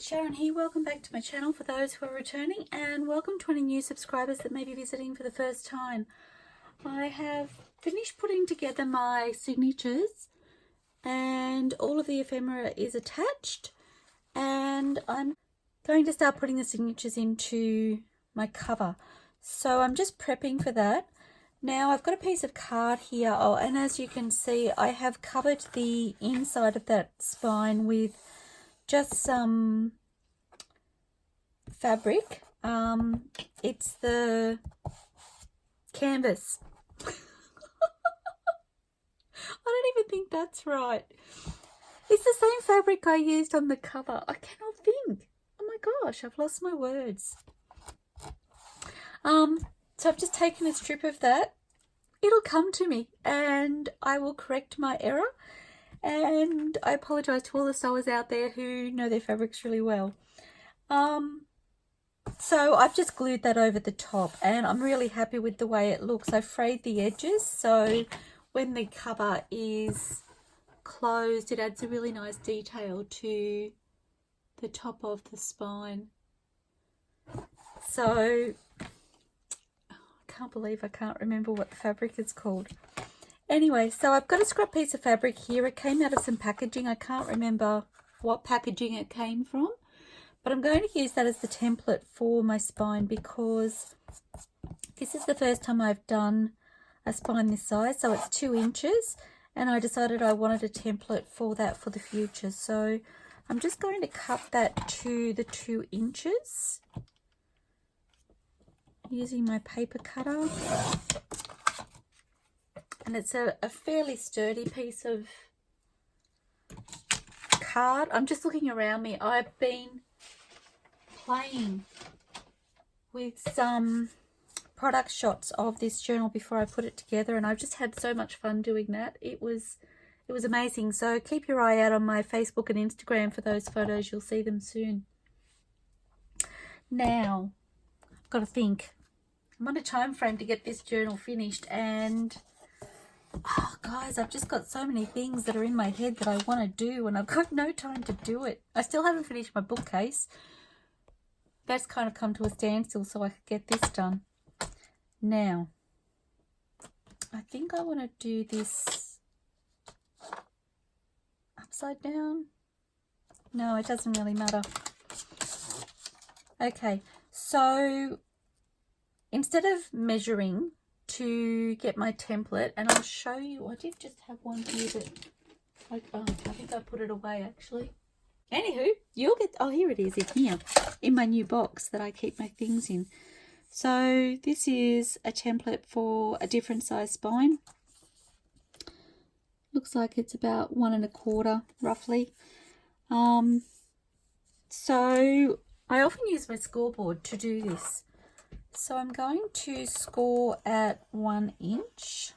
Sharon here. Welcome back to my channel for those who are returning, and welcome to any new subscribers that may be visiting for the first time. I have finished putting together my signatures and all of the ephemera is attached, and I'm going to start putting the signatures into my cover. So I'm just prepping for that. Now I've got a piece of card here, and as you can see I have covered the inside of that spine with just some fabric. It's the canvas. I don't even think that's right. It's the same fabric I used on the cover. I cannot think. Oh my gosh, I've lost my words. So I've just taken a strip of that. It'll come to me and I will correct my error. And I apologise to all the sewers out there who know their fabrics really well. So I've just glued that over the top and I'm really happy with the way it looks. I frayed the edges, so when the cover is closed it adds a really nice detail to the top of the spine. So I can't believe I can't remember what the fabric is called. Anyway, so I've got a scrap piece of fabric here. It came out of some packaging. I can't remember what packaging it came from, but I'm going to use that as the template for my spine because this is the first time I've done a spine this size. So it's 2 inches and I decided I wanted a template for that for the future. So I'm just going to cut that to the 2 inches using my paper cutter. And it's a fairly sturdy piece of card. I'm just looking around me. I've been playing with some product shots of this journal before I put it together, and I've just had so much fun doing that. It was amazing. So keep your eye out on my Facebook and Instagram for those photos. You'll see them soon. Now, I've got to think. I'm on a time frame to get this journal finished, and oh, guys, I've just got so many things that are in my head that I want to do and I've got no time to do it. I still haven't finished my bookcase. That's kind of come to a standstill so I could get this done. Now, I think I want to do this upside down. No, it doesn't really matter. Okay, so instead of measuring to get my template, and I'll show you, I did just have one here that I think I put it away actually. Anywho, you'll get, oh, here it is in here in my new box that I keep my things in. So this is a template for a different size spine. Looks like it's about 1 1/4 roughly. So I often use my scoreboard to do this. So I'm going to score at 1 inch.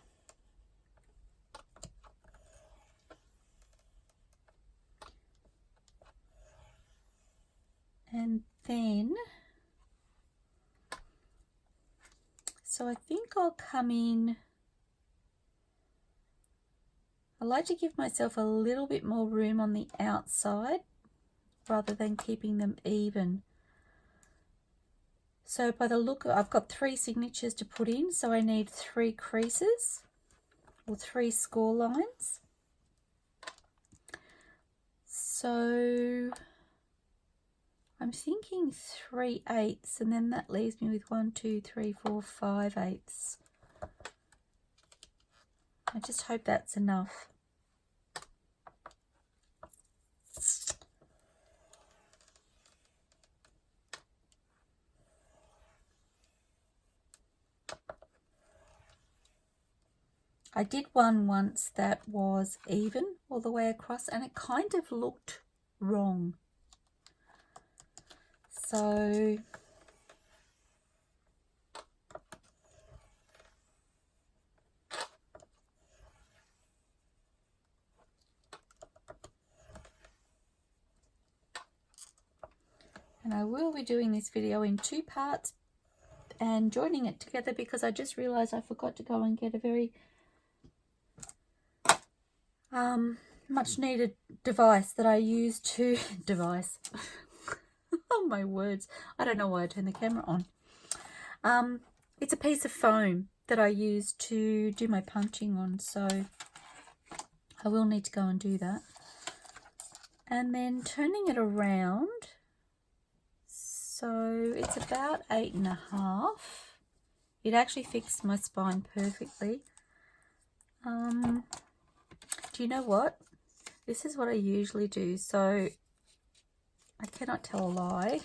And then, so I think I'll come in, I like to give myself a little bit more room on the outside rather than keeping them even. So by the look, I've got 3 signatures to put in, so I need 3 creases or 3 score lines. So I'm thinking 3/8, and then that leaves me with 1, 2, 3, 4, 5/8. I just hope that's enough. I did one once that was even all the way across and it kind of looked wrong. So and I will be doing this video in 2 parts and joining it together because I just realized I forgot to go and get a very much needed device that I use to Oh my words, I don't know why I turned the camera on. It's a piece of foam that I use to do my punching on, so I will need to go and do that. And then turning it around, so it's about 8.5. It actually fixed my spine perfectly. Do you know what? This is what I usually do, so I cannot tell a lie.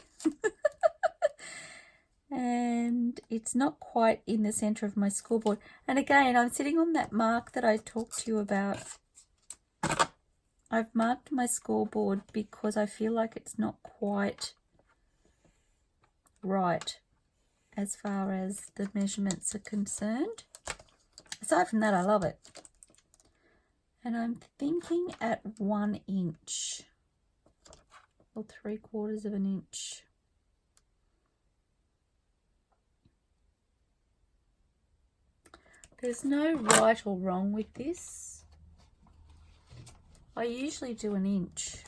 And it's not quite in the center of my scoreboard. And again, I'm sitting on that mark that I talked to you about. I've marked my scoreboard because I feel like it's not quite right as far as the measurements are concerned. Aside from that, I love it. And I'm thinking at 1 inch or 3/4 of an inch. There's no right or wrong with this. I usually do 1 inch.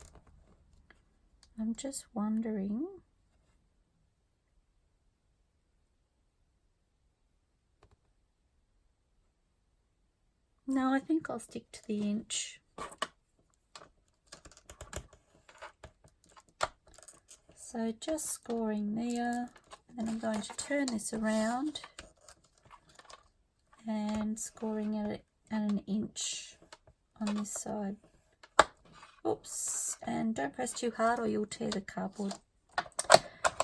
I'm just wondering. No, I think I'll stick to the inch. So just scoring there, and then I'm going to turn this around and scoring it at 1 inch on this side. Oops, and don't press too hard or you'll tear the cardboard.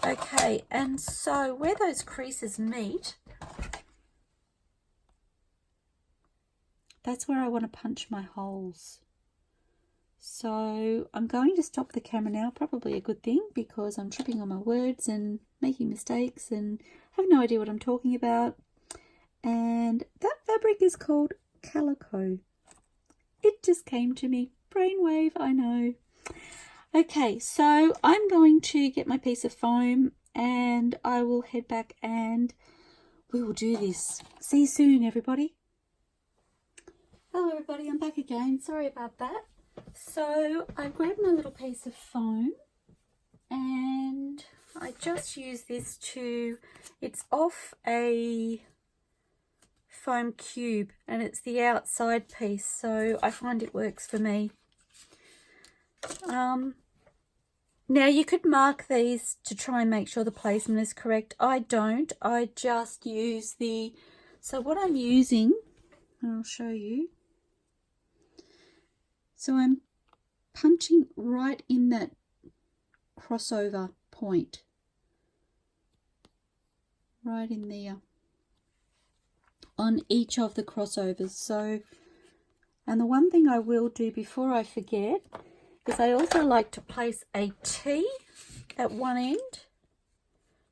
Okay, and so where those creases meet, that's where I want to punch my holes. So I'm going to stop the camera now, probably a good thing, because I'm tripping on my words and making mistakes and have no idea what I'm talking about. And that fabric is called calico. It just came to me. Brainwave, I know. Okay, so I'm going to get my piece of foam and I will head back and we will do this. See you soon, everybody. Hello, everybody. I'm back again. Sorry about that. So I grabbed my little piece of foam and I just use this to, it's off a foam cube and it's the outside piece, so I find it works for me. Now you could mark these to try and make sure the placement is correct. I don't. I just use the, so what I'm using, I'll show you. So I'm punching right in that crossover point, right in there, on each of the crossovers. So, and the one thing I will do before I forget is I also like to place a T at one end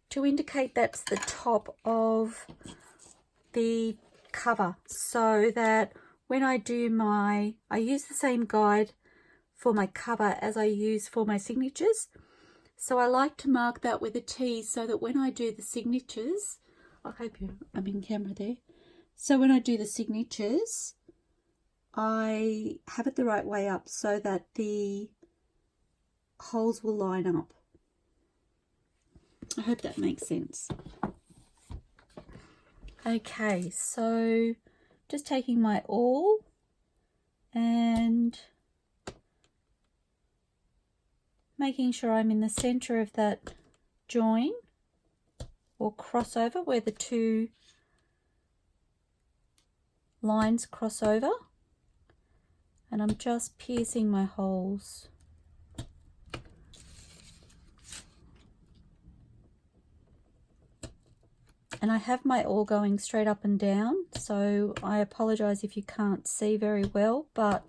to indicate that's the top of the cover, so that when I do my, I use the same guide for my cover as I use for my signatures. So I like to mark that with a T so that when I do the signatures, I hope I'm in camera there. So when I do the signatures, I have it the right way up so that the holes will line up. I hope that makes sense. Okay, so just taking my awl and making sure I'm in the center of that join or crossover where the two lines cross over, and I'm just piercing my holes. And I have my awl going straight up and down, so I apologize if you can't see very well, but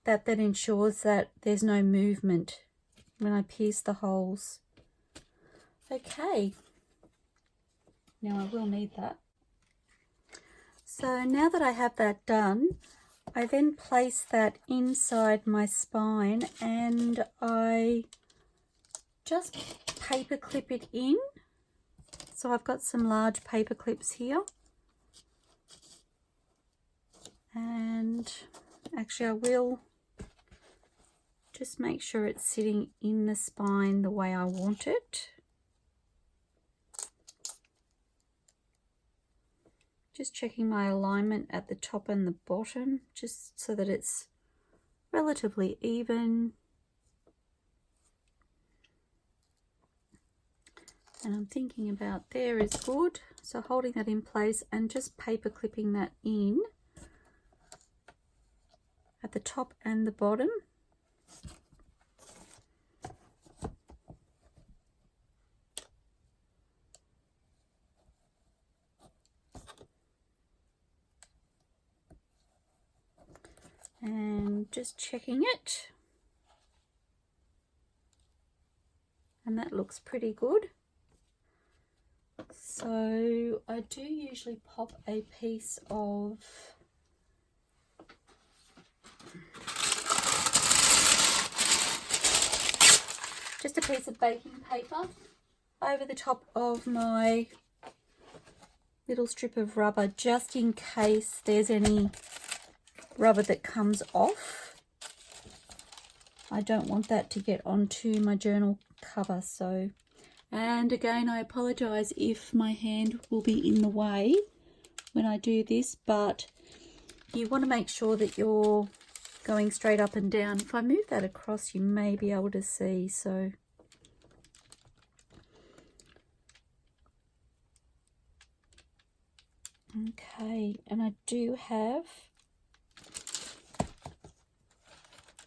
that then ensures that there's no movement when I pierce the holes. Okay, now I will need that. So now that I have that done, I then place that inside my spine and I just paper clip it in. So I've got some large paper clips here, and actually I will Just make sure it's sitting in the spine the way I want it. Just checking my alignment at the top and the bottom, just so that it's relatively even. And I'm thinking about there is good. So holding that in place and just paper clipping that in at the top and the bottom. And just checking it. And that looks pretty good. So I do usually pop a piece of just a piece of baking paper over the top of my little strip of rubber, just in case there's any rubber that comes off. I don't want that to get onto my journal cover. So, and again, I apologize if my hand will be in the way when I do this, but you want to make sure that you're going straight up and down. If I move that across, you may be able to see. So okay, and I do have,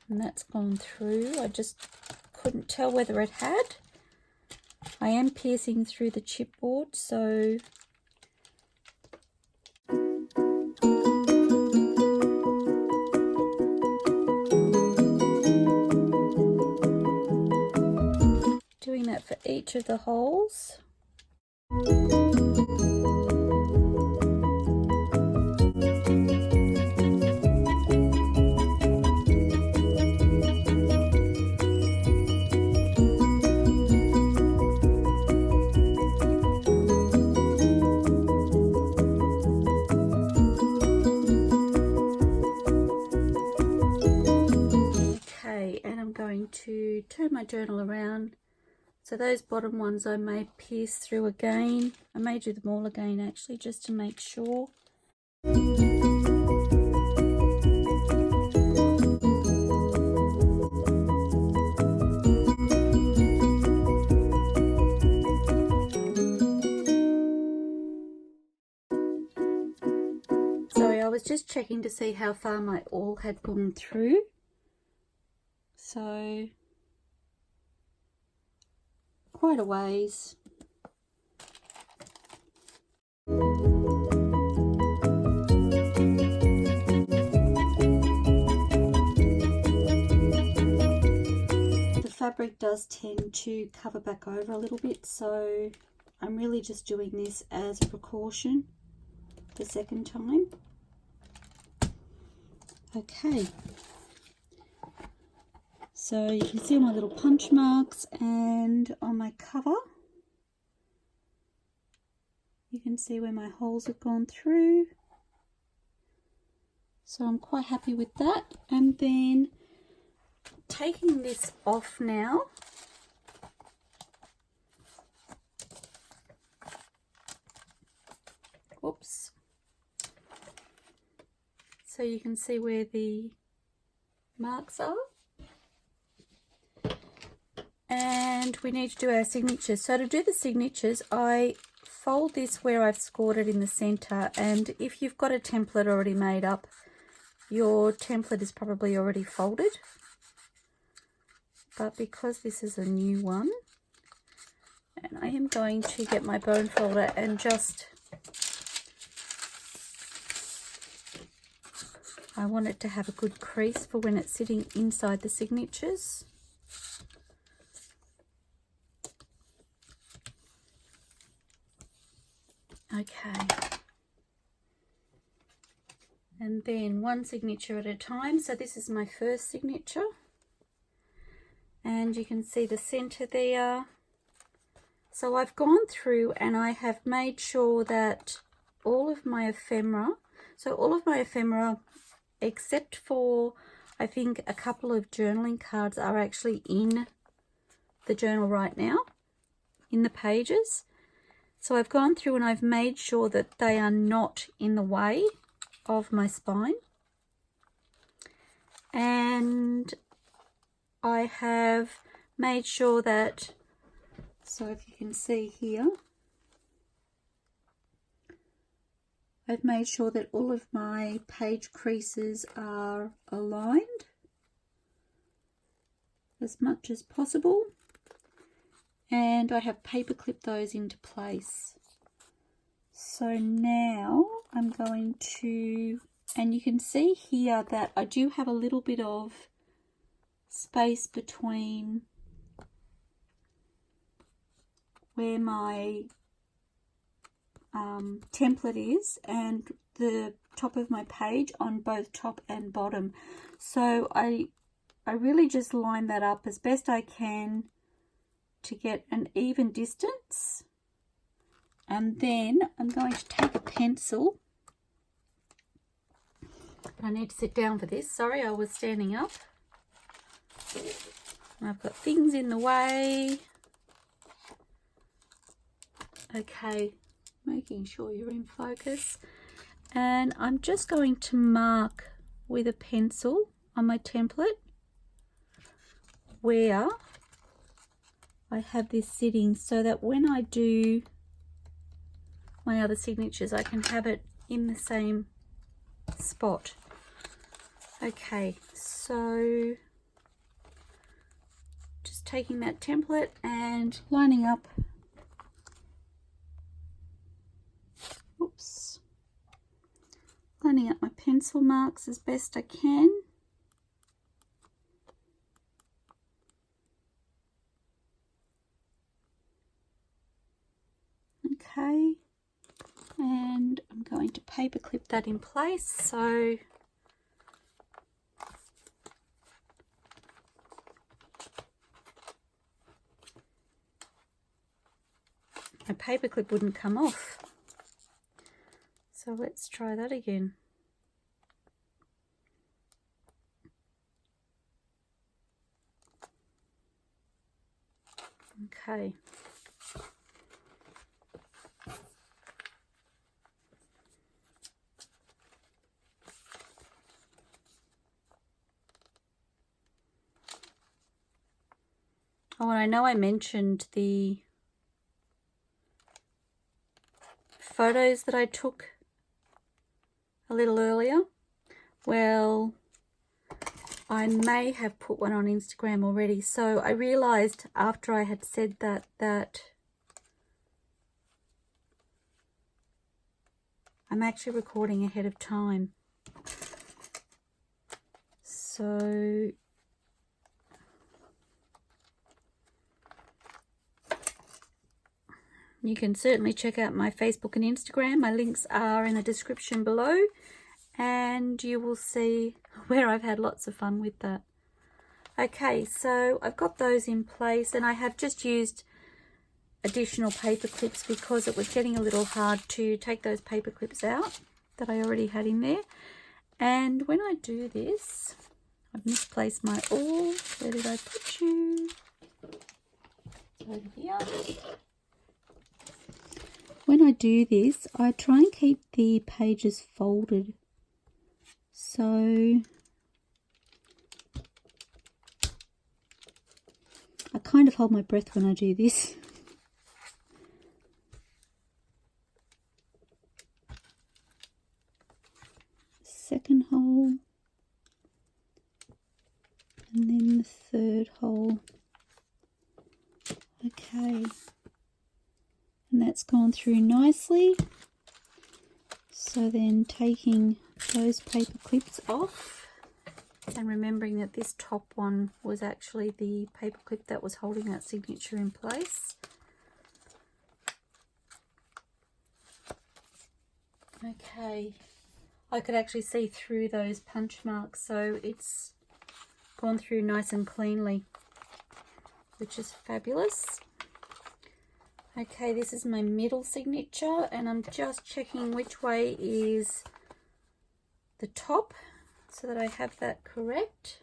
and that's gone through. I just couldn't tell whether it had. I am piercing through the chipboard, so doing that for each of the holes. To turn my journal around, so those bottom ones I may pierce through again. I may do them all again actually, just to make sure. Sorry, I was just checking to see how far my awl had gone through. So quite a ways. The fabric does tend to cover back over a little bit, so I'm really just doing this as a precaution the second time. Okay. So you can see all my little punch marks, and on my cover you can see where my holes have gone through. So I'm quite happy with that. And then taking this off now, whoops, so you can see where the marks are. And we need to do our signatures. So to do the signatures, I fold this where I've scored it in the center, and if you've got a template already made up, your template is probably already folded. But because this is a new one, and I am going to get my bone folder and just, I want it to have a good crease for when it's sitting inside the signatures. Okay, and then one signature at a time. So this is my first signature, and you can see the center there. So I've gone through and I have made sure that all of my ephemera, so all of my ephemera except for, I think a couple of journaling cards are actually in the journal right now, in the pages. So I've gone through and I've made sure that they are not in the way of my spine. And I have made sure that, so if you can see here, I've made sure that all of my page creases are aligned as much as possible. And I have paper clipped those into place. So now I'm going to, and you can see here that I do have a little bit of space between where my template is and the top of my page on both top and bottom. So I really just line that up as best I can to get an even distance, and then I'm going to take a pencil. I need to sit down for this. Sorry, I was standing up. I've got things in the way. Okay, making sure you're in focus. And I'm just going to mark with a pencil on my template where I have this sitting, so that when I do my other signatures, I can have it in the same spot. Okay, so just taking that template and lining up, lining up my pencil marks as best I can. Okay, and I'm going to paper clip that in place. So my paper clip wouldn't come off. So let's try that again. Okay. Oh, and I know I mentioned the photos that I took a little earlier. Well, I may have put one on Instagram already. So I realized after I had said that I'm actually recording ahead of time. So you can certainly check out my Facebook and Instagram. My links are in the description below, and you will see where I've had lots of fun with that. Okay, so I've got those in place, and I have just used additional paper clips because it was getting a little hard to take those paper clips out that I already had in there. And when I do this, I've misplaced my awl. Where did I put you? It's over here. When I do this, I try and keep the pages folded. So I kind of hold my breath when I do this. Second hole, and then the third hole. Okay. And that's gone through nicely. So then taking those paper clips off and remembering that this top one was actually the paper clip that was holding that signature in place. Okay, I could actually see through those punch marks, so it's gone through nice and cleanly, which is fabulous. Okay, this is my middle signature, and I'm just checking which way is the top. so that I have that correct.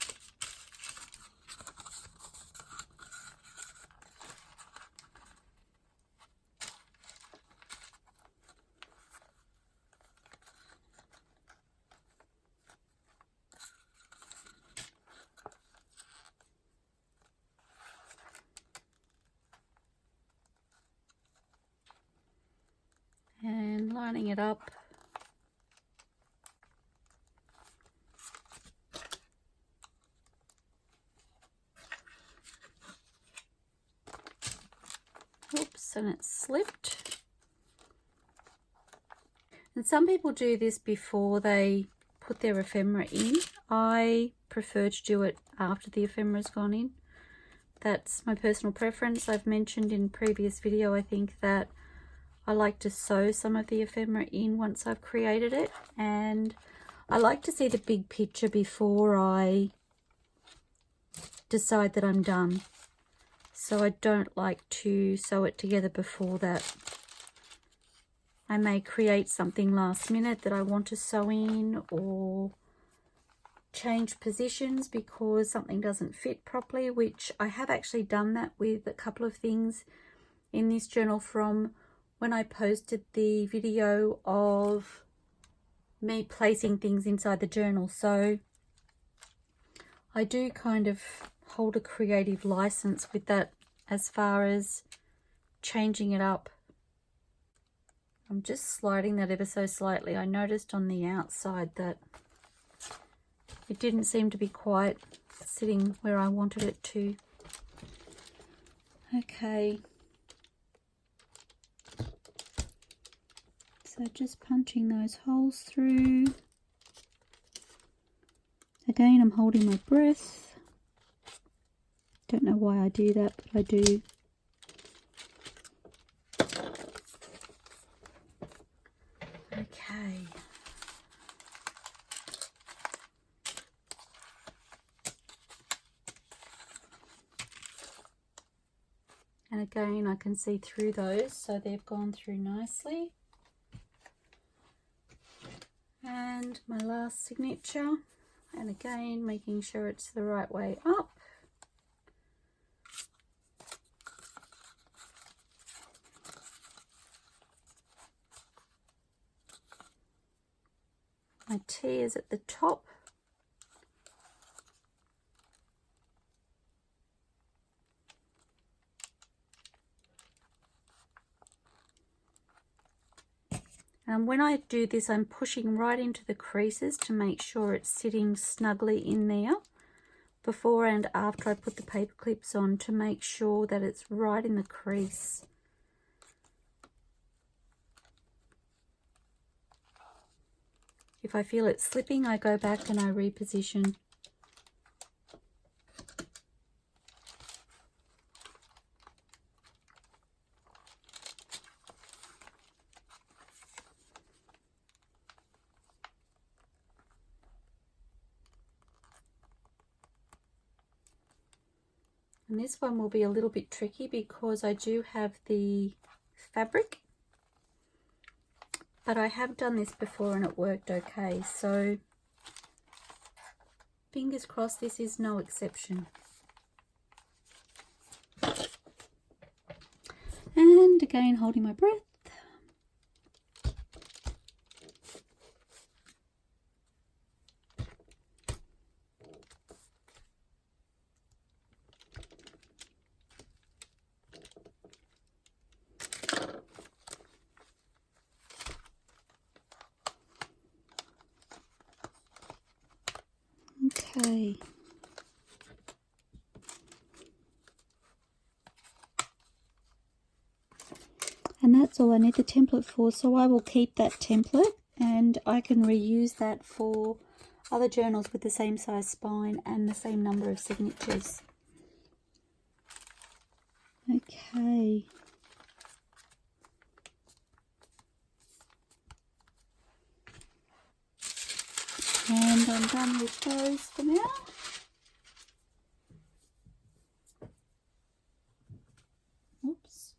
And lining it up. Oops, and it slipped. And some people do this before they put their ephemera in. I prefer to do it after the ephemera's gone in. That's my personal preference. I've mentioned in previous video, I think, that I like to sew some of the ephemera in once I've created it, and I like to see the big picture before I decide that I'm done. So I don't like to sew it together before that. I may create something last minute that I want to sew in, or change positions because something doesn't fit properly, which I have actually done that with a couple of things in this journal from when I posted the video of me placing things inside the journal. So I do kind of hold a creative license with that as far as changing it up. I'm just sliding that ever so slightly. I noticed on the outside that it didn't seem to be quite sitting where I wanted it to. Okay. So just punching those holes through. Again, I'm holding my breath. Don't know why I do that, but I do. Okay. And again, I can see through those, so they've gone through nicely. And my last signature, and again making sure it's the right way up. My T is at the top. And when I do this, I'm pushing right into the creases to make sure it's sitting snugly in there before and after I put the paper clips on, to make sure that it's right in the crease. If I feel it slipping, I go back and I reposition. And this one will be a little bit tricky because I do have the fabric, but I have done this before and it worked okay. So fingers crossed this is no exception. And again, holding my breath. Okay. And that's all I need the template for, so I will keep that template and I can reuse that for other journals with the same size spine and the same number of signatures. Okay. And I'm done with those for now. Oops.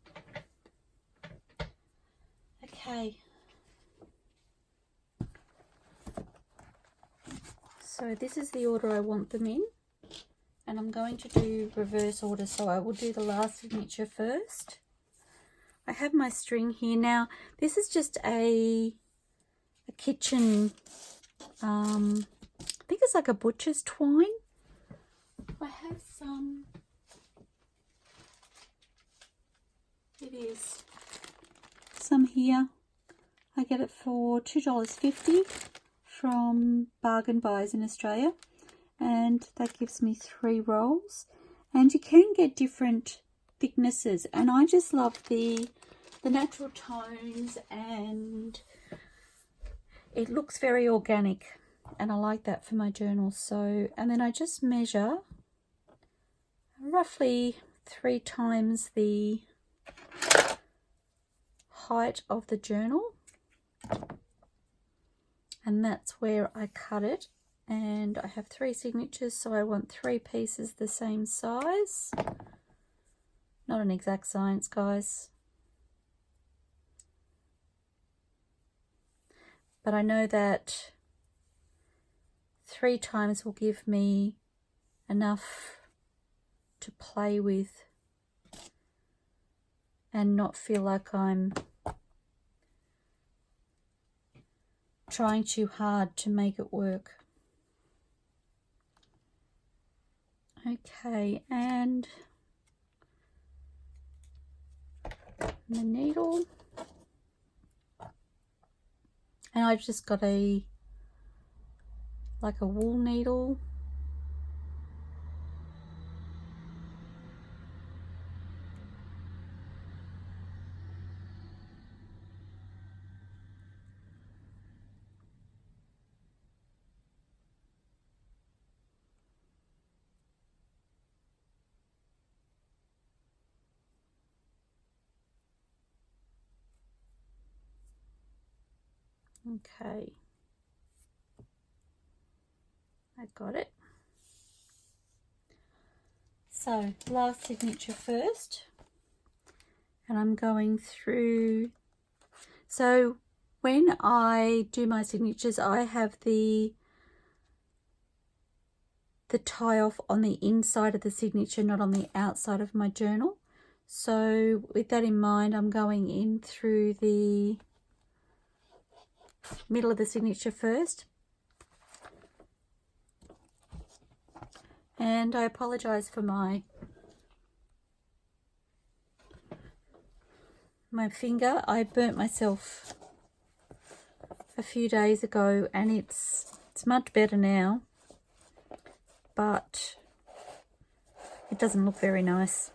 Okay. So this is the order I want them in, and I'm going to do reverse order, so I will do the last signature first. I have my string here. Now this is just a kitchen, I think it's like a butcher's twine. I have some, it is some here. I get it for $2.50 from Bargain Buys in Australia, and that gives me 3 rolls. And you can get different thicknesses, and I just love the natural tones, and it looks very organic, and I like that for my journal. So, and then I just measure roughly 3 times the height of the journal, and that's where I cut it. And I have 3 signatures, so I want 3 pieces the same size. Not an exact science, guys, but I know that 3 times will give me enough to play with and not feel like I'm trying too hard to make it work. Okay, and the needle, and I've just got like a wool needle. Okay, I got it. So last signature first, and I'm going through. So when I do my signatures, I have the tie off on the inside of the signature, not on the outside of my journal. So with that in mind, I'm going in through the middle of the signature first. And I apologize for my finger. I burnt myself a few days ago, and it's much better now, but it doesn't look very nice.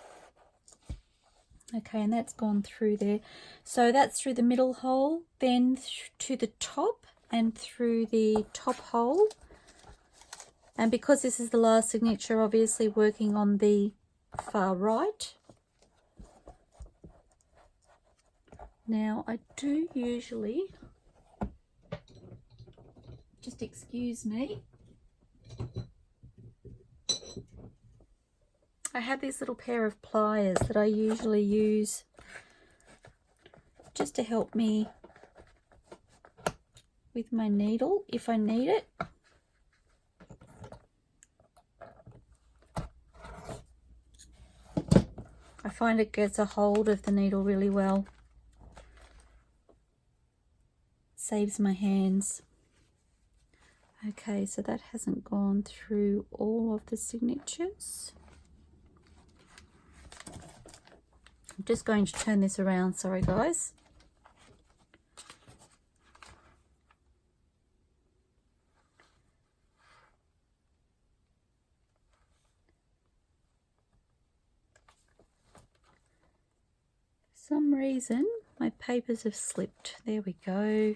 Okay, and that's gone through there. So that's through the middle hole, then to the top and through the top hole. And because this is the last signature, obviously working on the far right. Now I do usually, just excuse me, I have this little pair of pliers that I usually use just to help me with my needle if I need it. I find it gets a hold of the needle really well. Saves my hands. Okay, so that hasn't gone through all of the signatures. I'm just going to turn this around, sorry guys. For some reason my papers have slipped. There we go.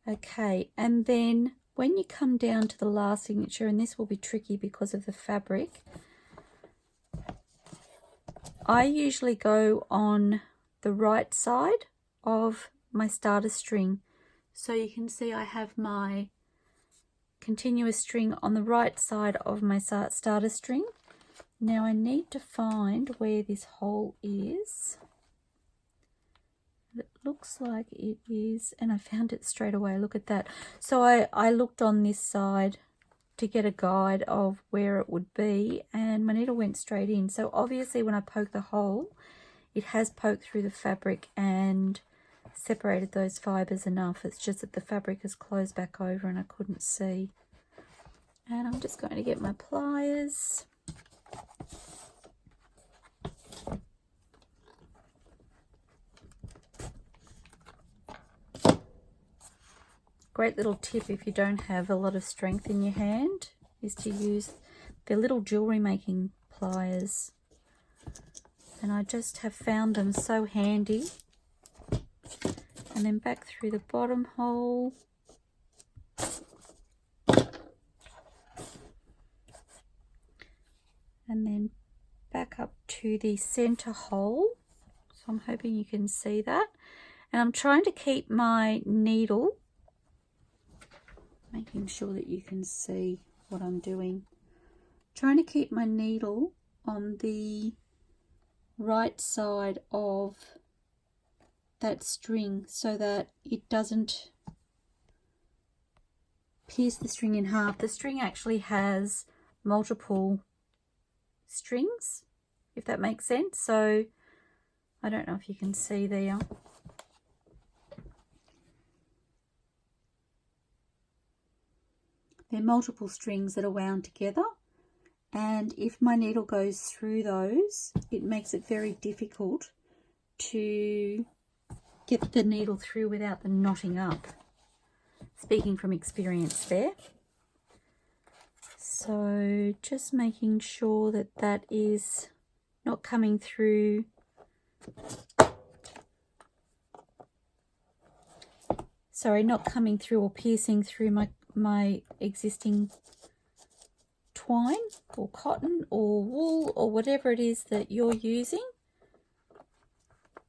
Okay, and then when you come down to the last signature, and this will be tricky because of the fabric, I usually go on the right side of my starter string. So you can see I have my continuous string on the right side of my starter string. Now I need to find where this hole is. looks like it is, and I found it straight away. Look at that. So I looked on this side to get a guide of where it would be, and my needle went straight in. So obviously when I poke the hole, it has poked through the fabric and separated those fibres enough. It's just that the fabric has closed back over and I couldn't see. And I'm just going to get my pliers. Great little tip if you don't have a lot of strength in your hand is to use their little jewellery making pliers. And I just have found them so handy. And then back through the bottom hole. And then back up to the center hole. So I'm hoping you can see that. And I'm trying to keep my needle, making sure that you can see what I'm doing. Trying to keep my needle on the right side of that string so that it doesn't pierce the string in half. The string actually has multiple strings, if that makes sense. So I don't know if you can see there. There are multiple strings that are wound together, and if my needle goes through those, it makes it very difficult to get the needle through without the knotting up. Speaking from experience there. So just making sure that that is not coming through or piercing through my existing twine or cotton or wool or whatever it is that you're using.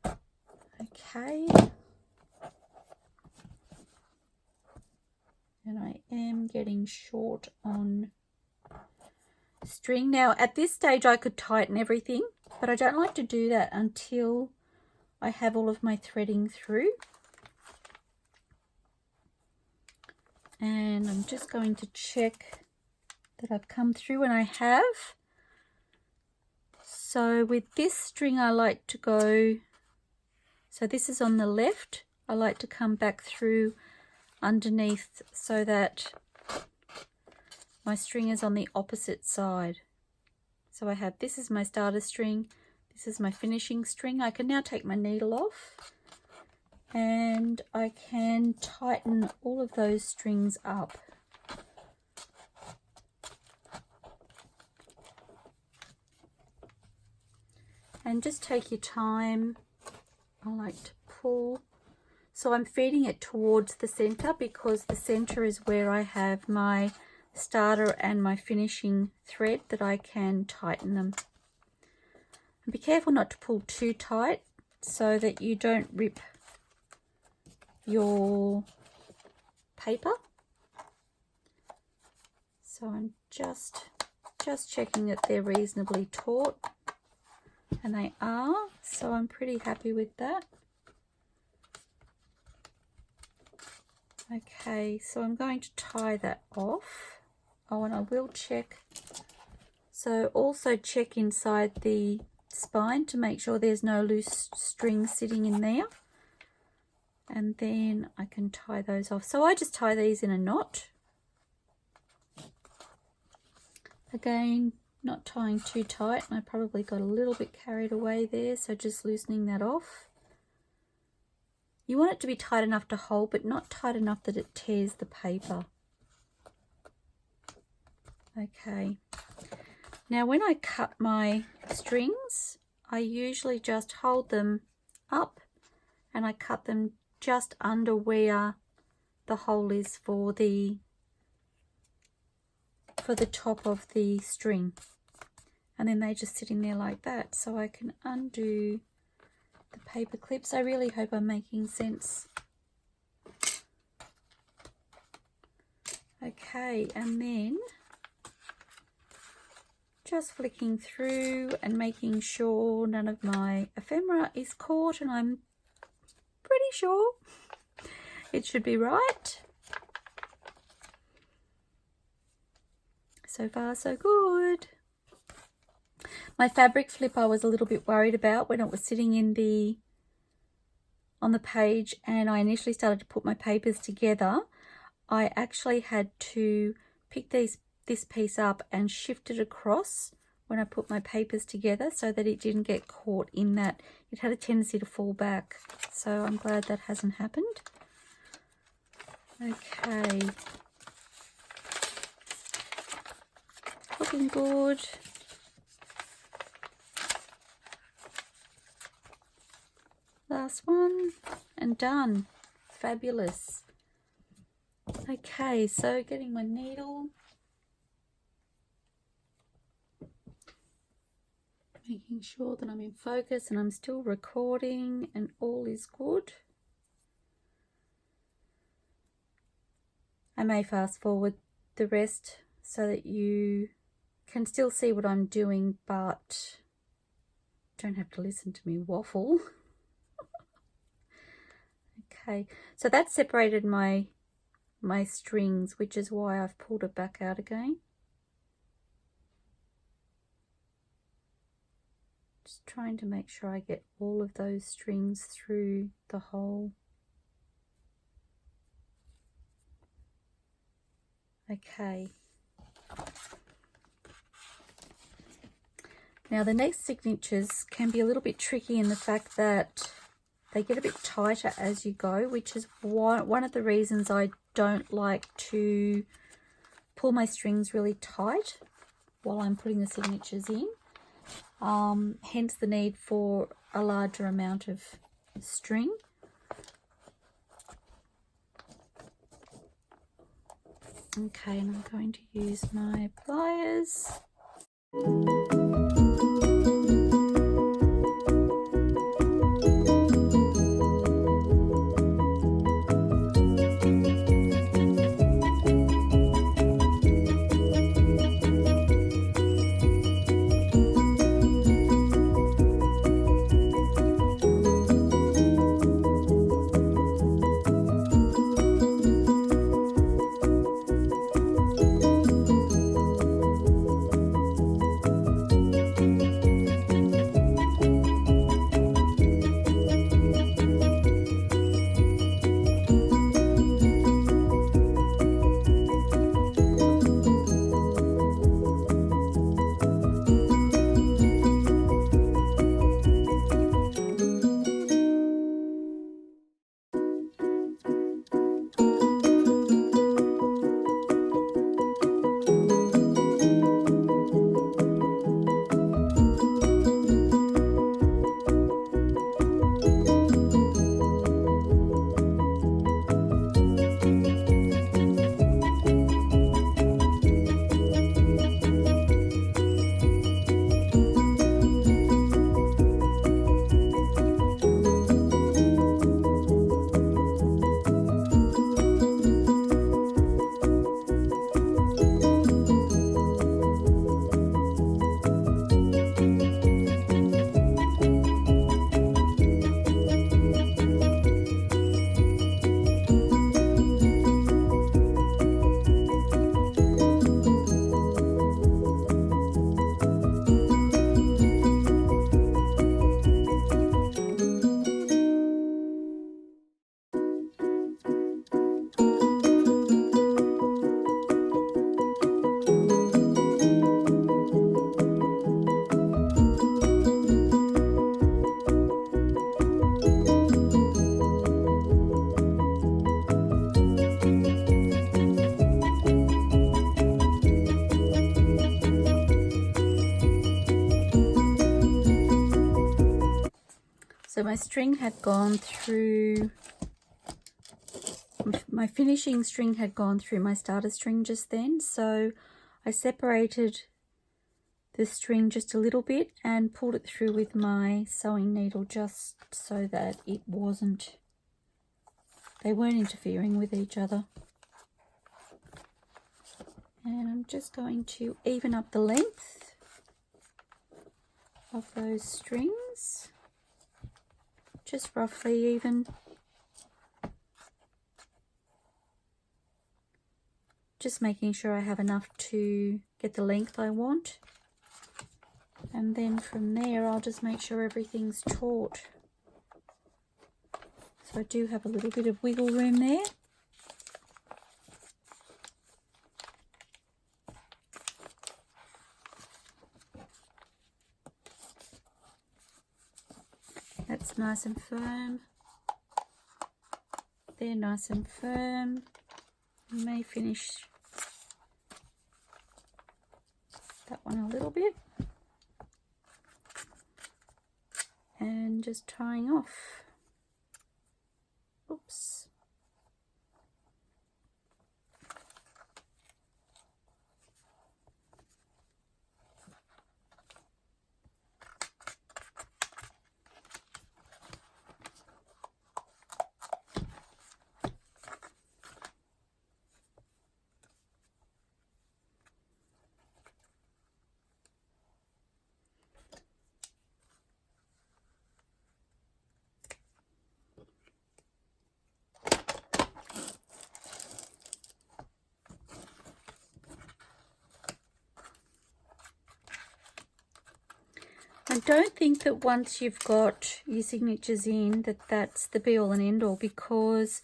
Okay. And I am getting short on string. Now at this stage I could tighten everything, but I don't like to do that until I have all of my threading through. And I'm just going to check that I've come through, and I have. So with this string I like to go, so this is on the left, I like to come back through underneath so that my string is on the opposite side. So I have, this is my starter string, this is my finishing string. I can now take my needle off and I can tighten all of those strings up. And just take your time. I like to pull. So I'm feeding it towards the center because the center is where I have my starter and my finishing thread that I can tighten them. And be careful not to pull too tight so that you don't rip your paper. So I'm just checking that they're reasonably taut, and they are, so I'm pretty happy with that. Okay, so I'm going to tie that off. Oh, and I will check. So also check inside the spine to make sure there's no loose string sitting in there. And then I can tie those off. So I just tie these in a knot. Again, not tying too tight. I probably got a little bit carried away there, so just loosening that off. You want it to be tight enough to hold, but not tight enough that it tears the paper. Okay. Now when I cut my strings, I usually just hold them up and I cut them just under where the hole is for the top of the string, and then they just sit in there like that. So I can undo the paper clips. I really hope I'm making sense. Okay, and then just flicking through and making sure none of my ephemera is caught, and I'm pretty sure it should be right. So far, so good. My fabric flip I was a little bit worried about when it was sitting in on the page, and I initially started to put my papers together. I actually had to pick this piece up and shift it across when I put my papers together so that it didn't get caught in that. It had a tendency to fall back. So I'm glad that hasn't happened. Okay. Looking good. Last one and done. Fabulous. Okay, so getting my needle. Making sure that I'm in focus and I'm still recording and all is good. I may fast forward the rest so that you can still see what I'm doing, but don't have to listen to me waffle. Okay, so that separated my strings, which is why I've pulled it back out again. Just trying to make sure I get all of those strings through the hole. Okay. Now the next signatures can be a little bit tricky in the fact that they get a bit tighter as you go, which is one of the reasons I don't like to pull my strings really tight while I'm putting the signatures in. Hence the need for a larger amount of string. Okay, and I'm going to use my pliers. So my string had gone through, my finishing string had gone through my starter string just then. So I separated the string just a little bit and pulled it through with my sewing needle just so that it wasn't, they weren't interfering with each other. And I'm just going to even up the length of those strings. Just roughly even just making sure I have enough to get the length I want. And then from there, I'll just make sure everything's taut. So I do have a little bit of wiggle room there. That's nice and firm. They're nice and firm. You may finish that one a little bit. And just tying off. Oops. I don't think that once you've got your signatures in that that's the be all and end all, because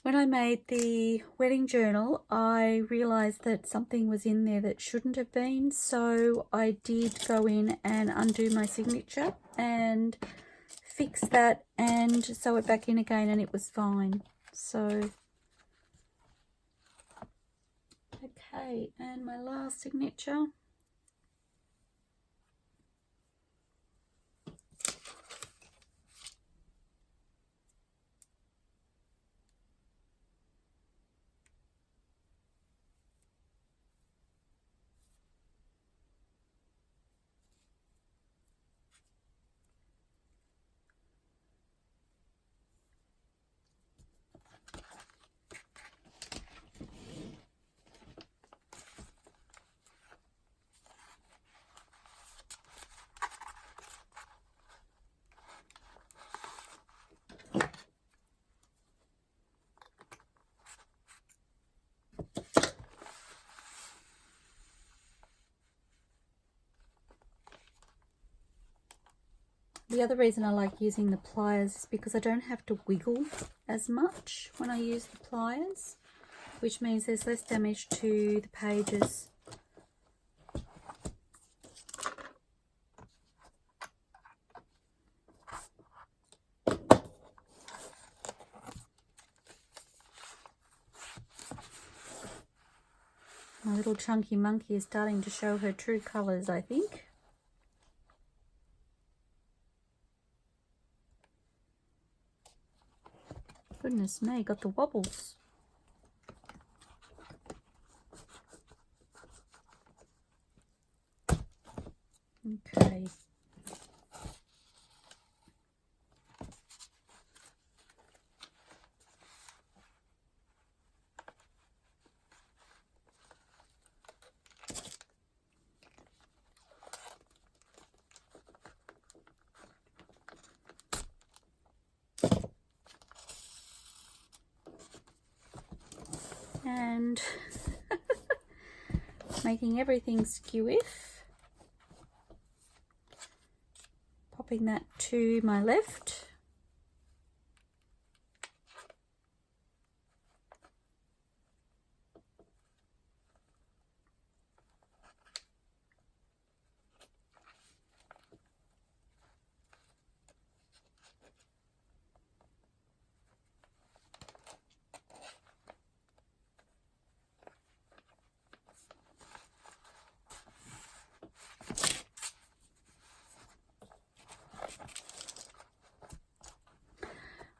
when I made the wedding journal I realized that something was in there that shouldn't have been, so I did go in and undo my signature and fix that and sew it back in again, and it was fine. So okay, and my last signature. The other reason I like using the pliers is because I don't have to wiggle as much when I use the pliers, which means there's less damage to the pages. My little chunky monkey is starting to show her true colours, I think. Goodness me, got the wobbles. Okay. And making everything skew-if, popping that to my left.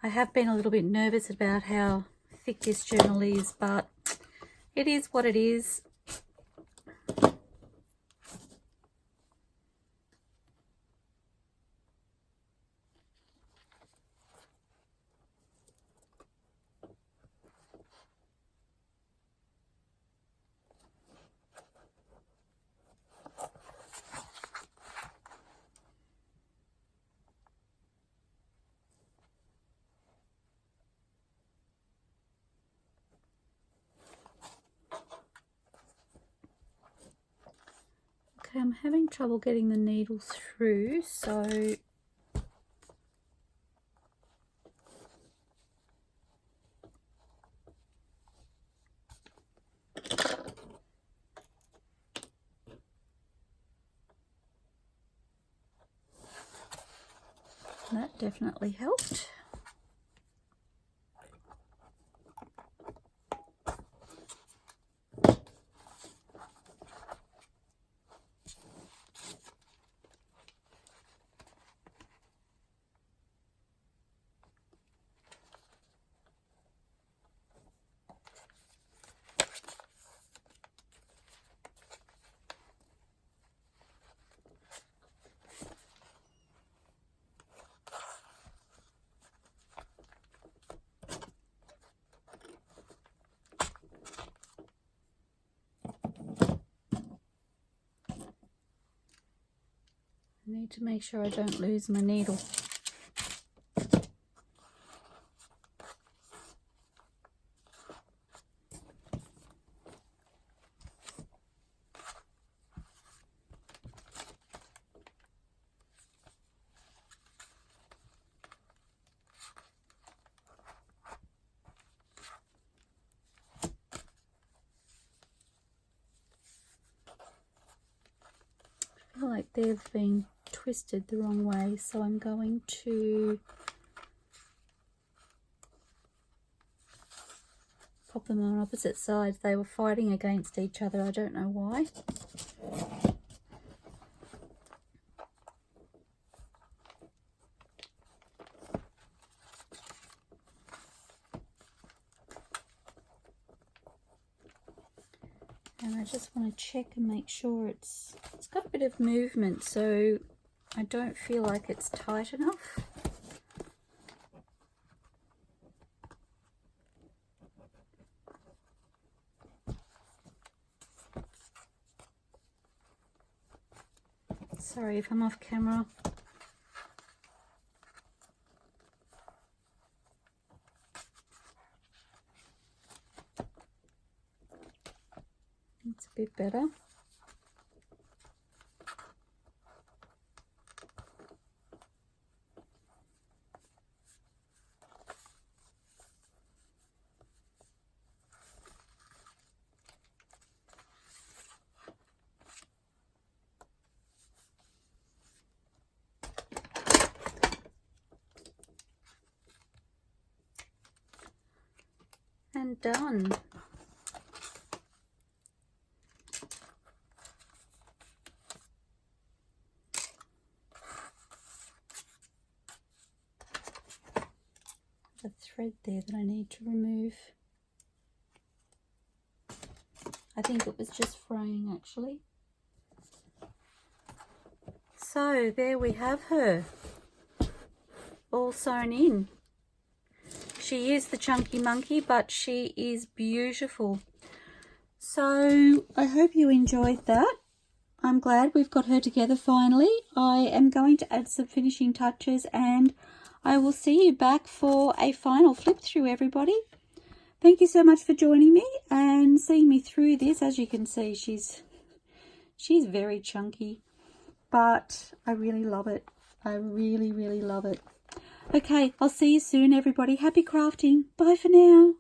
I have been a little bit nervous about how thick this journal is, but it is what it is. I'm having trouble getting the needle through, so that definitely helped. I need to make sure I don't lose my needle. I feel like they've been twisted the wrong way, so I'm going to pop them on opposite sides. They were fighting against each other, I don't know why. And I just want to check and make sure it's got a bit of movement, so I don't feel like it's tight enough. Sorry if I'm off camera. It's a bit better. And done. The thread there that I need to remove. I think it was just fraying actually. So there we have her, all sewn in. She is the chunky monkey, but she is beautiful. So I hope you enjoyed that. I'm glad we've got her together finally. I am going to add some finishing touches and I will see you back for a final flip through, everybody. Thank you so much for joining me and seeing me through this. As you can see, she's very chunky, but I really love it. I really, really love it. Okay, I'll see you soon, everybody. Happy crafting. Bye for now.